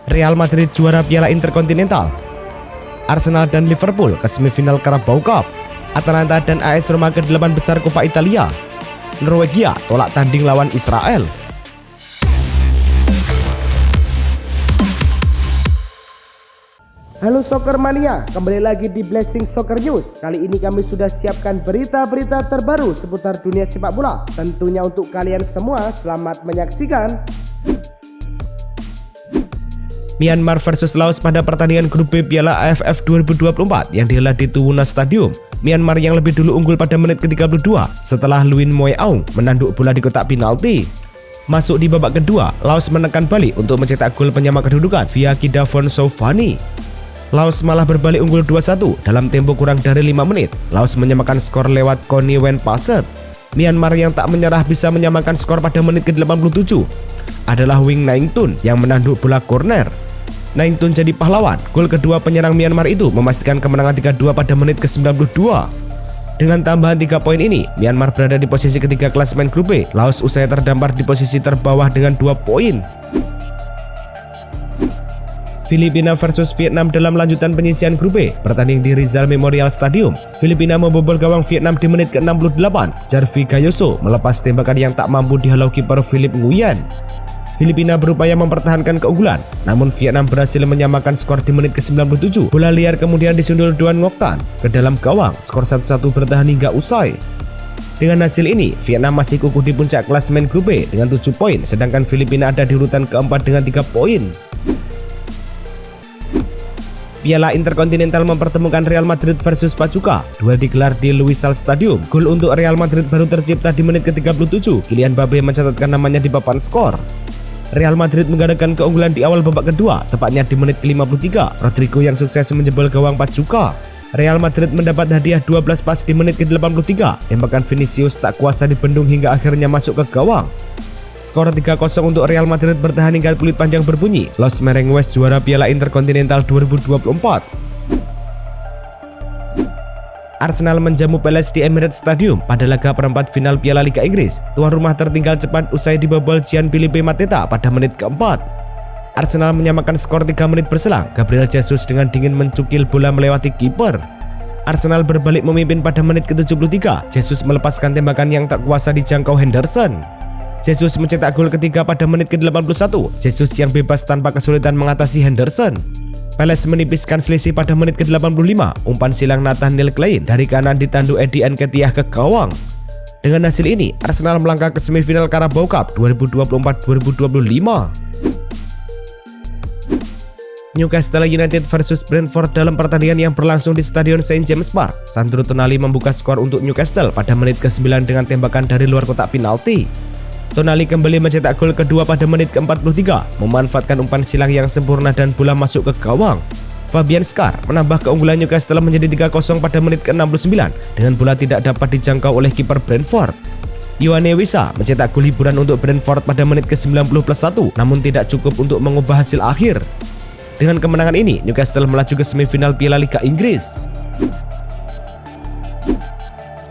Real Madrid juara Piala Interkontinental. Arsenal dan Liverpool ke semifinal Carabao Cup. Atalanta dan AS Roma ke 8 besar Coppa Italia. Norwegia tolak tanding lawan Israel. Halo Soccer Mania, kembali lagi di Blessing Soccer News. Kali ini kami sudah siapkan berita-berita terbaru seputar dunia sepak bola. Tentunya untuk kalian semua, selamat menyaksikan. Myanmar versus Laos pada pertandingan grup B Piala AFF 2024 yang dihelat di Tuwuna Stadium. Myanmar yang lebih dulu unggul pada menit ke-32 setelah Luin Moe Aung menanduk bola di kotak penalti. Masuk di babak kedua, Laos menekan balik untuk mencetak gol penyama kedudukan via Kidavon Souvani. Laos malah berbalik unggul 2-1 dalam tempo kurang dari 5 menit. Laos menyamakan skor lewat Kony Wen Paset. Myanmar yang tak menyerah bisa menyamakan skor pada menit ke-87 adalah Wing Naingtun yang menanduk bola corner. Naingtun jadi pahlawan. Gol kedua penyerang Myanmar itu memastikan kemenangan 3-2 pada menit ke-92. Dengan tambahan 3 poin ini, Myanmar berada di posisi ketiga klasemen grup B. Laos usai terdampar di posisi terbawah dengan 2 poin. Filipina versus Vietnam dalam lanjutan penyisihan grup B bertanding di Rizal Memorial Stadium. Filipina membobol gawang Vietnam di menit ke-68. Jarvi Gayoso melepas tembakan yang tak mampu dihalau kiper Philip Nguyen. Filipina berupaya mempertahankan keunggulan, namun Vietnam berhasil menyamakan skor di menit ke-97. Bola liar kemudian disundul Duan Ngoc Tan ke dalam gawang. Skor 1-1 bertahan hingga usai. Dengan hasil ini, Vietnam masih kukuh di puncak klasemen grup B dengan 7 poin, sedangkan Filipina ada di urutan keempat dengan 3 poin. Piala Interkontinental mempertemukan Real Madrid versus Pachuca. Duel digelar di Lusail Stadium. Gol untuk Real Madrid baru tercipta di menit ke-37. Kylian Mbappe mencatatkan namanya di papan skor. Real Madrid menggadaikan keunggulan di awal babak kedua, tepatnya di menit ke-53. Rodrigo yang sukses menjebol gawang Pachuca. Real Madrid mendapat hadiah 12 pas di menit ke-83. Tembakan Vinicius tak kuasa dibendung hingga akhirnya masuk ke gawang. Skor 3-0 untuk Real Madrid bertahan hingga peluit panjang berbunyi. Los Merengues juara Piala Interkontinental 2024. Arsenal menjamu Palace di Emirates Stadium pada laga perempat final Piala Liga Inggris. Tuan rumah tertinggal cepat usai dibobol Gianfilippo Mateta pada menit keempat. Arsenal menyamakan skor 3 menit berselang. Gabriel Jesus dengan dingin mencukil bola melewati kiper. Arsenal berbalik memimpin pada menit ke-73. Jesus melepaskan tembakan yang tak kuasa dijangkau Henderson. Jesus mencetak gol ketiga pada menit ke-81. Jesus yang bebas tanpa kesulitan mengatasi Henderson. Palace menipiskan selisih pada menit ke-85. Umpan silang Nathaniel Klein dari kanan ditandu Eddie Nketiah ke gawang. Dengan hasil ini, Arsenal melangkah ke semifinal Carabao Cup 2024-2025. Newcastle United versus Brentford dalam pertandingan yang berlangsung di Stadion St James Park. Sandro Tonali membuka skor untuk Newcastle pada menit ke-9 dengan tembakan dari luar kotak penalti. Tonali kembali mencetak gol kedua pada menit ke-43, memanfaatkan umpan silang yang sempurna dan bola masuk ke gawang. Fabian Schär menambah keunggulan Newcastle menjadi 3-0 pada menit ke-69 dengan bola tidak dapat dijangkau oleh kiper Brentford. Yoane Wissa mencetak gol hiburan untuk Brentford pada menit ke-90+1, namun tidak cukup untuk mengubah hasil akhir. Dengan kemenangan ini, Newcastle melaju ke semifinal Piala Liga Inggris.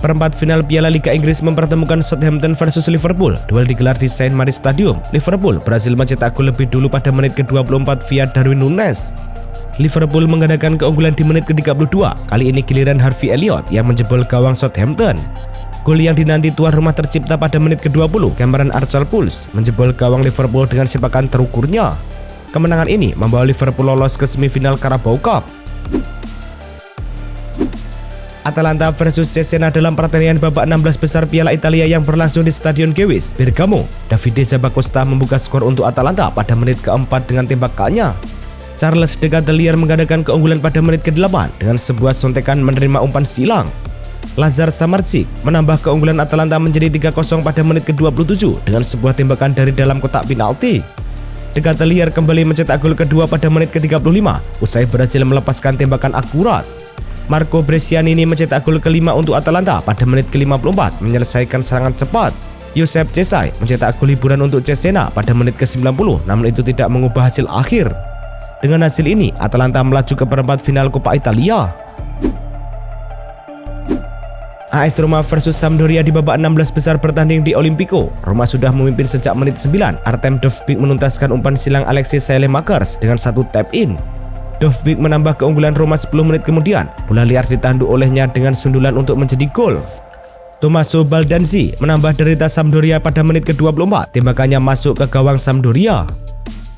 Perempat final Piala Liga Inggris mempertemukan Southampton versus Liverpool. Duel digelar di St Mary's Stadium. Liverpool berhasil mencetak gol lebih dulu pada menit ke-24 via Darwin Núñez. Liverpool menggadaikan keunggulan di menit ke-32. Kali ini giliran Harvey Elliott yang menjebol gawang Southampton. Gol yang dinanti tuan rumah tercipta pada menit ke-20. Cameron Archer-Pulse menjebol gawang Liverpool dengan sepakan terukurnya. Kemenangan ini membawa Liverpool lolos ke semifinal Carabao Cup. Atalanta versus Cesena dalam pertandingan babak 16 besar Piala Italia yang berlangsung di Stadion Gewiss, Bergamo. Davide Zappacosta membuka skor untuk Atalanta pada menit keempat dengan tembakannya. Charles De Ketelaere menggadaikan keunggulan pada menit ke-8 dengan sebuah sontekan menerima umpan silang. Lazar Samardzic menambah keunggulan Atalanta menjadi 3-0 pada menit ke-27 dengan sebuah tembakan dari dalam kotak penalti. De Ketelaere kembali mencetak gol kedua pada menit ke-35 usai berhasil melepaskan tembakan akurat. Marco Brescianini mencetak gol kelima untuk Atalanta pada menit ke-54 menyelesaikan serangan cepat. Josep Cesai mencetak gol hiburan untuk Cesena pada menit ke-90, namun itu tidak mengubah hasil akhir. Dengan hasil ini, Atalanta melaju ke perempat final Coppa Italia. AS Roma versus Sampdoria di babak 16 besar bertanding di Olimpico. Roma sudah memimpin sejak menit 9. Artem Dovbyk menuntaskan umpan silang Alexis Saelemaekers dengan satu tap in. Dovbyk menambah keunggulan Roma 10 menit kemudian. Bola liar ditandu olehnya dengan sundulan untuk menjadi gol. Tommaso Baldanzi menambah derita Sampdoria pada menit ke-24. Tembakannya masuk ke gawang Sampdoria.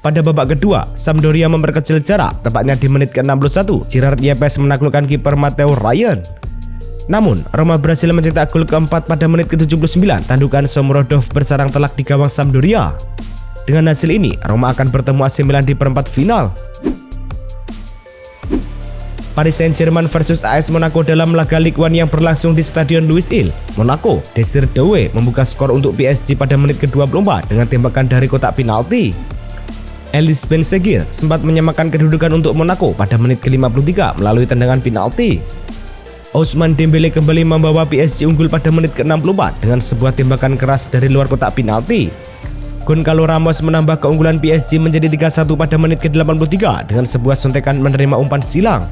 Pada babak kedua, Sampdoria memperkecil jarak, tepatnya di menit ke-61. Gerard Yepes menaklukkan kiper Matteo Ryan. Namun, Roma berhasil mencetak gol keempat pada menit ke-79. Tandukan Shomurodov bersarang telak di gawang Sampdoria. Dengan hasil ini, Roma akan bertemu AC Milan di perempat final. Paris Saint-Germain versus AS Monaco dalam laga Ligue 1 yang berlangsung di Stadion Louis Hill, Monaco. Desire Doué membuka skor untuk PSG pada menit ke-24 dengan tembakan dari kotak penalti. Elis Benseghir sempat menyamakan kedudukan untuk Monaco pada menit ke-53 melalui tendangan penalti. Ousmane Dembélé kembali membawa PSG unggul pada menit ke-64 dengan sebuah tembakan keras dari luar kotak penalti. Goncalo Ramos menambah keunggulan PSG menjadi 3-1 pada menit ke-83 dengan sebuah sontekan menerima umpan silang.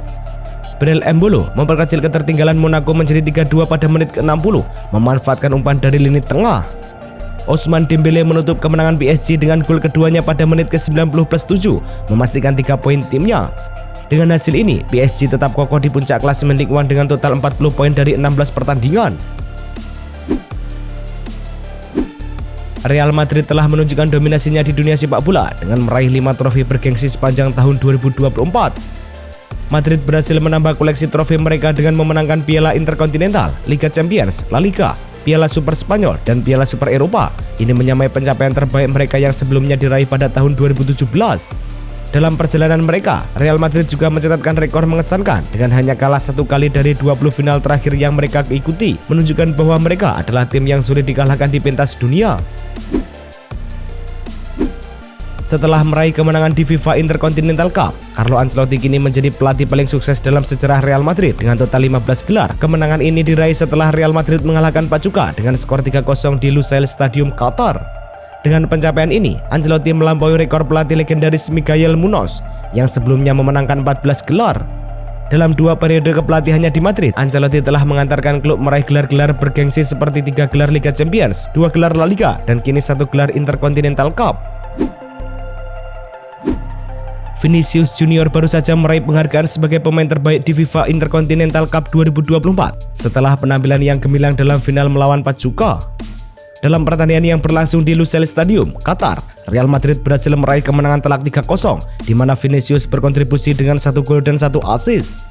Brel Embolo memperkecil ketertinggalan Monaco menjadi 3-2 pada menit ke-60, memanfaatkan umpan dari lini tengah. Ousmane Dembélé menutup kemenangan PSG dengan gol keduanya pada menit ke-90+7, memastikan 3 poin timnya. Dengan hasil ini, PSG tetap kokoh di puncak klasemen Ligue 1 dengan total 40 poin dari 16 pertandingan. Real Madrid telah menunjukkan dominasinya di dunia sepak bola dengan meraih 5 trofi bergengsi sepanjang tahun 2024. Madrid berhasil menambah koleksi trofi mereka dengan memenangkan Piala Interkontinental, Liga Champions, La Liga, Piala Super Spanyol, dan Piala Super Eropa. Ini menyamai pencapaian terbaik mereka yang sebelumnya diraih pada tahun 2017. Dalam perjalanan mereka, Real Madrid juga mencatatkan rekor mengesankan dengan hanya kalah 1 kali dari 20 final terakhir yang mereka ikuti, menunjukkan bahwa mereka adalah tim yang sulit dikalahkan di pentas dunia. Setelah meraih kemenangan di FIFA Intercontinental Cup, Carlo Ancelotti kini menjadi pelatih paling sukses dalam sejarah Real Madrid dengan total 15 gelar. Kemenangan ini diraih setelah Real Madrid mengalahkan Pachuca dengan skor 3-0 di Lusail Stadium, Qatar. Dengan pencapaian ini, Ancelotti melampaui rekor pelatih legendaris Miguel Munoz yang sebelumnya memenangkan 14 gelar. Dalam 2 periode kepelatihannya di Madrid, Ancelotti telah mengantarkan klub meraih gelar-gelar bergengsi seperti 3 gelar Liga Champions, 2 gelar La Liga, dan kini 1 gelar Intercontinental Cup. Vinicius Junior baru saja meraih penghargaan sebagai pemain terbaik di FIFA Intercontinental Cup 2024 setelah penampilan yang gemilang dalam final melawan Pachuca. Dalam pertandingan yang berlangsung di Lusail Stadium, Qatar, Real Madrid berhasil meraih kemenangan telak 3-0, di mana Vinicius berkontribusi dengan 1 gol dan 1 assist.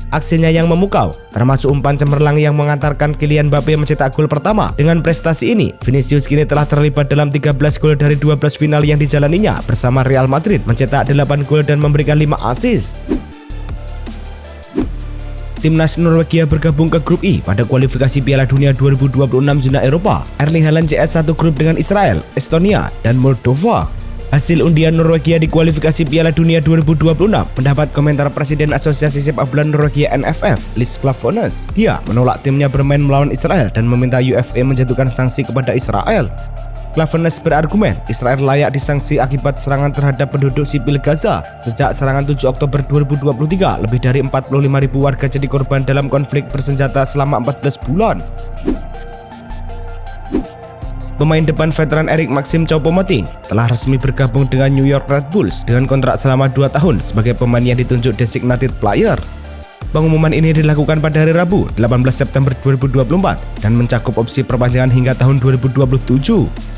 Aksinya yang memukau, termasuk umpan cemerlang yang mengantarkan Kylian Mbappe mencetak gol pertama. Dengan prestasi ini, Vinicius kini telah terlibat dalam 13 gol dari 12 final yang dijalaninya bersama Real Madrid, mencetak 8 gol dan memberikan 5 assist. Timnas Norwegia bergabung ke grup I pada kualifikasi Piala Dunia 2026 zona Eropa. Erling Haaland CS satu grup dengan Israel, Estonia, dan Moldova. Hasil undian Norwegia di kualifikasi Piala Dunia 2026 mendapat komentar Presiden Asosiasi Sepak Bola Norwegia NFF, Lis Klaveness. Dia menolak timnya bermain melawan Israel dan meminta UEFA menjatuhkan sanksi kepada Israel. Klaveness berargumen Israel layak disanksi akibat serangan terhadap penduduk sipil Gaza. Sejak serangan 7 Oktober 2023, lebih dari 45.000 warga jadi korban dalam konflik bersenjata selama 14 bulan. Pemain depan veteran Eric Maxim Choupo-Moting telah resmi bergabung dengan New York Red Bulls dengan kontrak selama 2 tahun sebagai pemain yang ditunjuk designated player. Pengumuman ini dilakukan pada hari Rabu, 18 September 2024 dan mencakup opsi perpanjangan hingga tahun 2027.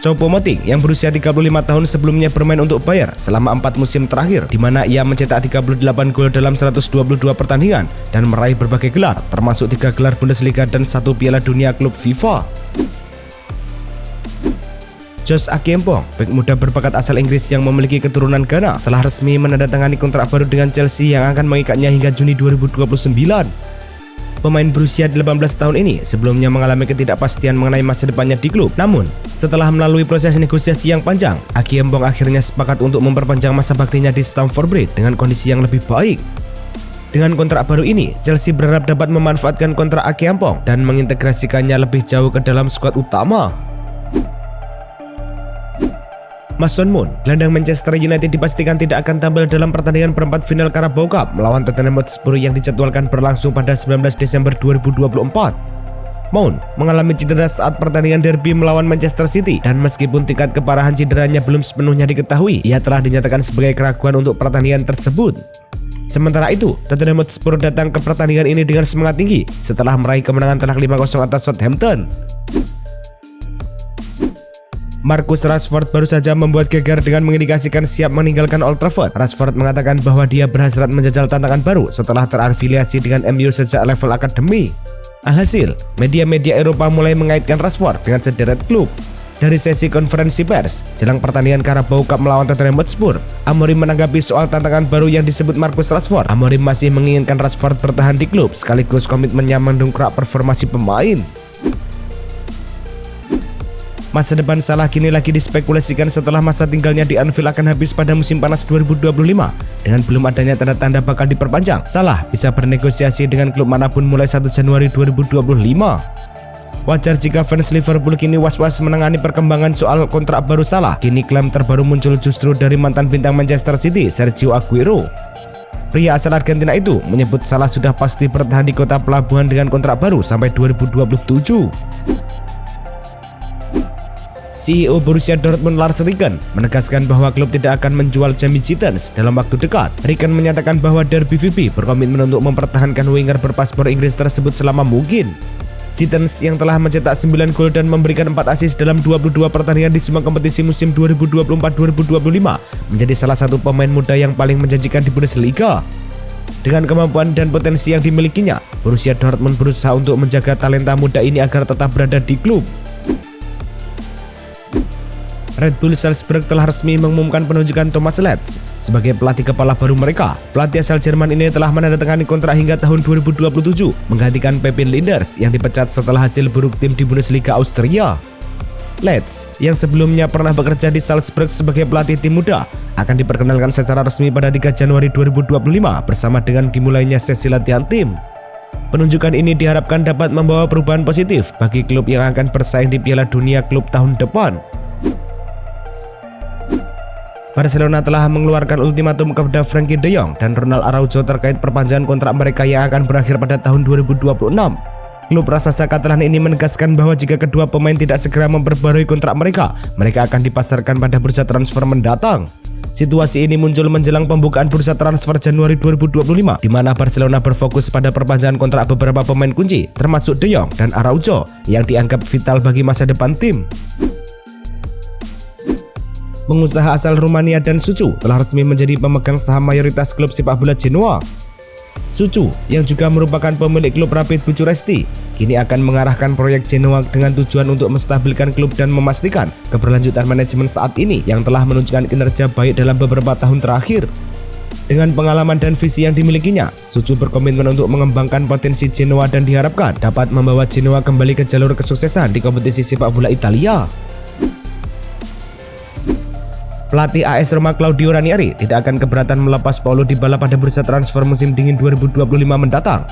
Choupo-Moting yang berusia 35 tahun sebelumnya bermain untuk Bayer selama 4 musim terakhir, di mana ia mencetak 38 gol dalam 122 pertandingan dan meraih berbagai gelar, termasuk 3 gelar Bundesliga dan 1 Piala Dunia Klub FIFA. Josh Akempong, bek muda berbakat asal Inggris yang memiliki keturunan Ghana, telah resmi menandatangani kontrak baru dengan Chelsea yang akan mengikatnya hingga Juni 2029. Pemain berusia 18 tahun ini sebelumnya mengalami ketidakpastian mengenai masa depannya di klub. Namun, setelah melalui proses negosiasi yang panjang, Akempong akhirnya sepakat untuk memperpanjang masa baktinya di Stamford Bridge dengan kondisi yang lebih baik. Dengan kontrak baru ini, Chelsea berharap dapat memanfaatkan kontrak Akempong dan mengintegrasikannya lebih jauh ke dalam skuad utama. Mason Mount, gelandang Manchester United dipastikan tidak akan tampil dalam pertandingan perempat final Carabao Cup melawan Tottenham Hotspur yang dijadwalkan berlangsung pada 19 Desember 2024. Mount mengalami cedera saat pertandingan derby melawan Manchester City dan meskipun tingkat keparahan cederanya belum sepenuhnya diketahui, ia telah dinyatakan sebagai keraguan untuk pertandingan tersebut. Sementara itu, Tottenham Hotspur datang ke pertandingan ini dengan semangat tinggi setelah meraih kemenangan telak 5-0 atas Southampton. Marcus Rashford baru saja membuat geger dengan mengindikasikan siap meninggalkan Old Trafford. Rashford mengatakan bahwa dia berhasrat menjajal tantangan baru setelah terafiliasi dengan MU sejak level akademi. Alhasil, media-media Eropa mulai mengaitkan Rashford dengan sederet klub. Dari sesi konferensi pers jelang pertandingan Carabao Cup melawan Tottenham Hotspur, Amorim menanggapi soal tantangan baru yang disebut Marcus Rashford. Amorim masih menginginkan Rashford bertahan di klub sekaligus komitmennya mendongkrak performasi pemain. Masa depan Salah kini lagi dispekulasikan setelah masa tinggalnya di Anfield akan habis pada musim panas 2025. Dengan belum adanya tanda-tanda bakal diperpanjang, Salah bisa bernegosiasi dengan klub manapun mulai 1 Januari 2025. Wajar jika fans Liverpool kini was-was menangani perkembangan soal kontrak baru Salah. Kini klaim terbaru muncul justru dari mantan bintang Manchester City, Sergio Aguero. Pria asal Argentina itu menyebut Salah sudah pasti bertahan di kota pelabuhan dengan kontrak baru sampai 2027. CEO Borussia Dortmund Lars Ricken menegaskan bahwa klub tidak akan menjual Jamie Gittens dalam waktu dekat. Ricken menyatakan bahwa Derby VP berkomitmen untuk mempertahankan winger berpaspor Inggris tersebut selama mungkin. Gittens yang telah mencetak 9 gol dan memberikan 4 assist dalam 22 pertandingan di semua kompetisi musim 2024-2025 menjadi salah satu pemain muda yang paling menjanjikan di Bundesliga. Dengan kemampuan dan potensi yang dimilikinya, Borussia Dortmund berusaha untuk menjaga talenta muda ini agar tetap berada di klub. Red Bull Salzburg telah resmi mengumumkan penunjukan Thomas Letz sebagai pelatih kepala baru mereka. Pelatih asal Jerman ini telah menandatangani kontrak hingga tahun 2027, menggantikan Pepin Linders yang dipecat setelah hasil buruk tim di Bundesliga Austria. Letz, yang sebelumnya pernah bekerja di Salzburg sebagai pelatih tim muda, akan diperkenalkan secara resmi pada 3 Januari 2025 bersama dengan dimulainya sesi latihan tim. Penunjukan ini diharapkan dapat membawa perubahan positif bagi klub yang akan bersaing di Piala Dunia klub tahun depan. Barcelona telah mengeluarkan ultimatum kepada Frenkie de Jong dan Ronald Araujo terkait perpanjangan kontrak mereka yang akan berakhir pada tahun 2026. Klub raksasa Catalan ini menegaskan bahwa jika kedua pemain tidak segera memperbarui kontrak mereka akan dipasarkan pada bursa transfer mendatang. Situasi ini muncul menjelang pembukaan bursa transfer Januari 2025, di mana Barcelona berfokus pada perpanjangan kontrak beberapa pemain kunci, termasuk de Jong dan Araujo, yang dianggap vital bagi masa depan tim. Pengusaha asal Rumania dan Sucu telah resmi menjadi pemegang saham mayoritas klub sepak bola Genoa. Sucu, yang juga merupakan pemilik klub Rapid Bucuresti, kini akan mengarahkan proyek Genoa dengan tujuan untuk menstabilkan klub dan memastikan keberlanjutan manajemen saat ini yang telah menunjukkan kinerja baik dalam beberapa tahun terakhir. Dengan pengalaman dan visi yang dimilikinya, Sucu berkomitmen untuk mengembangkan potensi Genoa dan diharapkan dapat membawa Genoa kembali ke jalur kesuksesan di kompetisi sepak bola Italia. Pelatih AS Roma Claudio Ranieri tidak akan keberatan melepas Paulo Dybala pada bursa transfer musim dingin 2025 mendatang.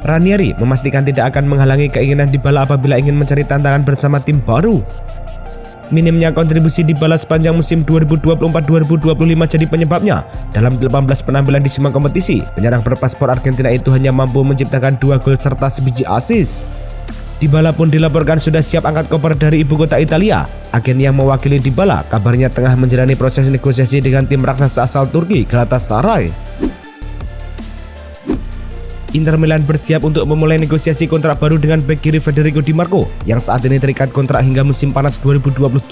Ranieri memastikan tidak akan menghalangi keinginan Dybala apabila ingin mencari tantangan bersama tim baru. Minimnya kontribusi Dybala sepanjang musim 2024-2025 jadi penyebabnya. Dalam 18 penampilan di semua kompetisi, penyerang berpaspor Argentina itu hanya mampu menciptakan 2 gol serta sebiji assist. Dybala pun dilaporkan sudah siap angkat koper dari ibu kota Italia. Agen yang mewakili Dybala kabarnya tengah menjalani proses negosiasi dengan tim raksasa asal Turki, Galatasaray. Inter Milan bersiap untuk memulai negosiasi kontrak baru dengan bek kiri Federico Di Marco yang saat ini terikat kontrak hingga musim panas 2027.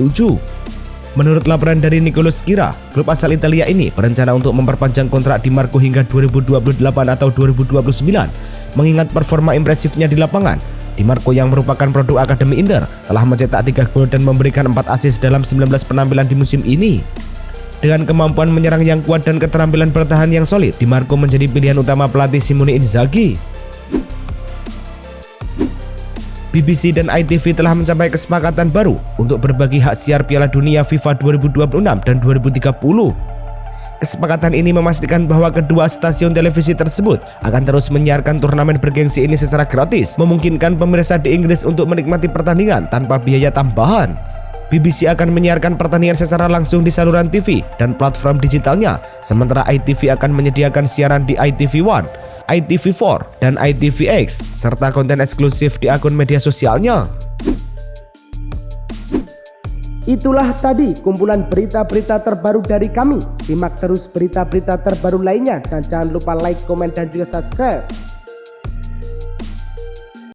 Menurut laporan dari Nicolo Schira, klub asal Italia ini berencana untuk memperpanjang kontrak Di Marco hingga 2028 atau 2029. Mengingat performa impresifnya di lapangan, Di Marco yang merupakan produk Akademi Inter telah mencetak 3 gol dan memberikan 4 assist dalam 19 penampilan di musim ini. Dengan kemampuan menyerang yang kuat dan keterampilan bertahan yang solid, Di Marco menjadi pilihan utama pelatih Simone Inzaghi. BBC dan ITV telah mencapai kesepakatan baru untuk berbagi hak siar Piala Dunia FIFA 2026 dan 2030. Kesepakatan ini memastikan bahwa kedua stasiun televisi tersebut akan terus menyiarkan turnamen bergengsi ini secara gratis, memungkinkan pemirsa di Inggris untuk menikmati pertandingan tanpa biaya tambahan. BBC akan menyiarkan pertandingan secara langsung di saluran TV dan platform digitalnya, sementara ITV akan menyediakan siaran di ITV1, ITV4, dan ITVX, serta konten eksklusif di akun media sosialnya. Itulah tadi kumpulan berita-berita terbaru dari kami. Simak terus berita-berita terbaru lainnya dan jangan lupa like, komen, dan juga subscribe.